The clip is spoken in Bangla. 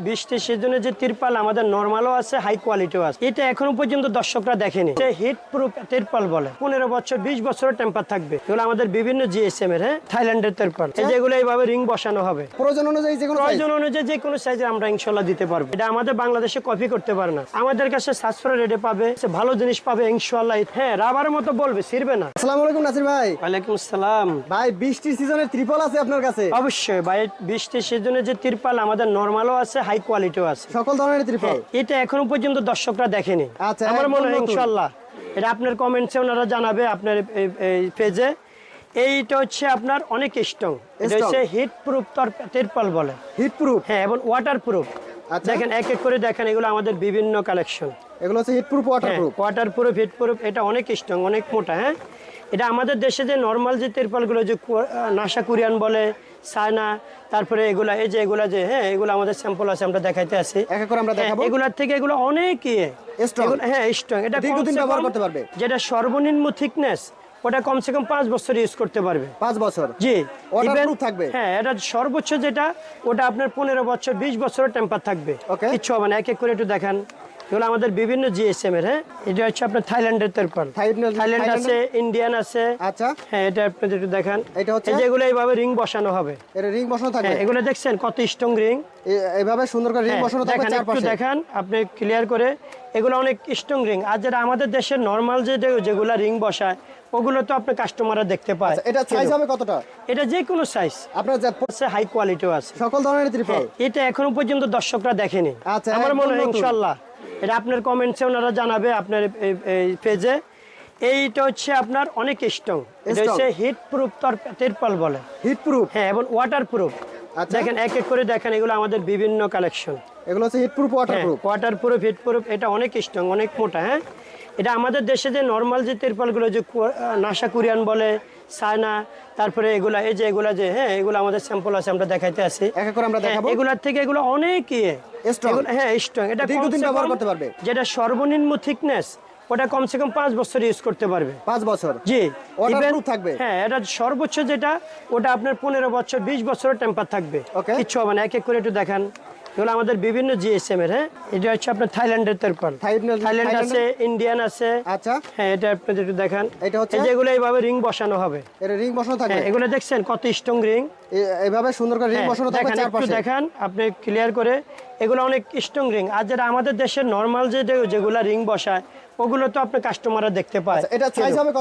বৃষ্টির সিজনে যে তিরপাল আমাদের নরমালও আছে, হাই কোয়ালিটিও আছে। এটা এখনো পর্যন্ত দর্শকরা দেখেনি। হিট প্রুফ তিরপাল বলে, 15 বছর 20 বছরের টেম্পার থাকবে। এগুলো আমাদের বিভিন্ন জিএসএম এর, হ্যাঁ, থাইল্যান্ডের তিরপাল। এই যেগুলো এইভাবে রিং বসানো হবে, প্রয়োজন অনুযায়ী যে কোনো সাইজে আমরা ইনশাল্লাহ দিতে পারবো। এটা আমাদের বাংলাদেশে কপি করতে পারে না, আমাদের কাছে সাশ্রয় রেটে পাবে, ভালো জিনিস পাবে ইনশাল্লাহ। হ্যাঁ, রাবারের মতো বলবে, ছিড়বে না। আসসালামু আলাইকুম নাসির ভাই। ওয়ালাইকুম আসসালাম ভাই, বৃষ্টির সিজনের ত্রিপল আছে আপনার কাছে? অবশ্যই ভাই, বৃষ্টির সিজনে যে তিরপাল আমাদের নরমালও আছে, হাই কোয়ালিটিও আছে, সকল ধরনের ত্রিপল। এটা এখনো পর্যন্ত দর্শকরা দেখেনি। আচ্ছা, আমার মনে হয় একদম নতুন। ইনশাল্লাহ এটা আপনার কমেন্টসে ওনারা জানাবে, আপনার এই পেজে। এইটা হচ্ছে আপনার অনেক স্ট্রং, এটা হচ্ছে হিট প্রুফ তিরপাল বলে, হিট প্রুফ, হ্যাঁ, এবং ওয়াটার প্রুফ। আচ্ছা। দেখেন এক এক করে দেখেন, এগুলো আমাদের বিভিন্ন কালেকশন। এগুলো হচ্ছে heat proof, water proof. Water proof, heat proof, এটা অনেক স্ট্রং, অনেক মোটা। হ্যাঁ, এটা আমাদের দেশে যে নর্মাল যে তিরপালগুলো, যে নাসা কোরিয়ান বলে, চায়না, তারপরে এগুলা, এই যে এগুলা, যে হ্যাঁ, এগুলো আমাদের স্যাম্পল আছে, আমরা দেখাইতে আছি। এক এক করে আমরা দেখাবো। এগুলার থেকে এগুলো অনেক স্ট্রং। হ্যাঁ, স্ট্রং। এটা দীর্ঘদিন ব্যবহার করতে পারবে। যেটা সর্বনিম্ন থিকনেস, ওটা কমসে কম 5 বছর ইউজ করতে পারবে। 5 বছর, জি। ওয়াটারপ্রুফ থাকবে। হ্যাঁ, এটা সর্বোচ্চ যেটা, ওটা আপনার 15 বছর 20 বছরের টেম্পার থাকবে, Okay. কিচ্ছু হবে না। এক এক করে একটু দেখান। এগুলো আমাদের বিভিন্ন জিএসএম এর, হ্যাঁ, এটা হচ্ছে আপনার থাইল্যান্ডের তিরপাল। থাইল্যান্ড আছে, ইন্ডিয়ান আছে। আচ্ছা, হ্যাঁ, এটা আপনি একটু দেখান। এটা হচ্ছে, এই যে এগুলো এইভাবে রিং বসানো হবে। এর রিং বসানো থাকবে। হ্যাঁ, এগুলো দেখছেন কত স্ট্রং রিং। এইভাবে সুন্দর করে রিং বসানো থাকবে দেখেন, একটু চারপাশে। দেখান আপনি ক্লিয়ার করে। এগুলো অনেক স্ট্রং রিং। আর যেটা আমাদের দেশের নরমাল যেগুলো রিং বসায়, ওগুলো তো আপনি কাস্টমাররা দেখতে পায়। আচ্ছা, এটা সাইজ হবে কতটা? এটা যে কোনো সাইজ, আপনার যে আছে, হাই কোয়ালিটিও আছে, সকল ধরনের ত্রিপল। এটা এখনো পর্যন্ত দর্শকরা দেখেনি। আচ্ছা, আমার মনে হয় একদম নতুন। ইনশাল্লাহ এটা আপনার কমেন্টসে ওনারা জানাবে, আপনার এই পেজে। এইটা হচ্ছে আপনার অনেক স্ট্রং, এটা হচ্ছে হিট প্রুফ তিরপাল বলে, হিট প্রুফ, হ্যাঁ, এবং ওয়াটার প্রুফ। আচ্ছা। দেখেন এক এক করে দেখেন, এগুলো আমাদের বিভিন্ন কালেকশন। এগুলো হচ্ছে heat proof, water proof. Water proof, heat proof, এটা অনেক স্ট্রং, অনেক মোটা। হ্যাঁ, এটা আমাদের দেশে যে নর্মাল যে তিরপালগুলো, যে নাসা কোরিয়ান বলে, চায়না, তারপরে এগুলা, এই যে এগুলা, যে হ্যাঁ, এগুলো আমাদের স্যাম্পল আছে, আমরা দেখাইতে আছি। এক এক করে আমরা দেখাবো। এগুলার থেকে এগুলো অনেক স্ট্রং। হ্যাঁ, স্ট্রং। এটা দীর্ঘদিন কমসে ব্যবহার কম, করতে পারবে। যেটা সর্বনিম্ন থিকনেস, ওটা কমসে কম 5 বছর ইউজ করতে পারবে। 5 বছর, জি। ওয়াটারপ্রুফ থাকবে। হ্যাঁ, এটা সর্বোচ্চ যেটা, ওটা আপনার 15 বছর 20 বছরের টেম্পার থাকবে, Okay. কিচ্ছু হবে না। এক এক করে একটু দেখান। এগুলো আমাদের বিভিন্ন জিএসএম এর, হ্যাঁ, এটা হচ্ছে আপনার থাইল্যান্ডের তিরপাল। থাইল্যান্ড আছে, ইন্ডিয়ান আছে। আচ্ছা, হ্যাঁ, এটা আপনি একটু দেখান। এটা হচ্ছে, এই যে এগুলো এইভাবে রিং বসানো হবে। এর রিং বসানো থাকবে। হ্যাঁ, এগুলো দেখছেন কত স্ট্রং রিং। এইভাবে সুন্দর করে রিং হ্যাঁ, বসানো থাকবে দেখেন, একটু চারপাশে। দেখান আপনি ক্লিয়ার করে। এগুলো অনেক স্ট্রং রিং। আর যেটা আমাদের দেশের নরমাল যেগুলা রিং বসায়, ওগুলো তো আপনি কাস্টমাররা দেখতে পায়। আচ্ছা, এটা সাইজ হবে কত?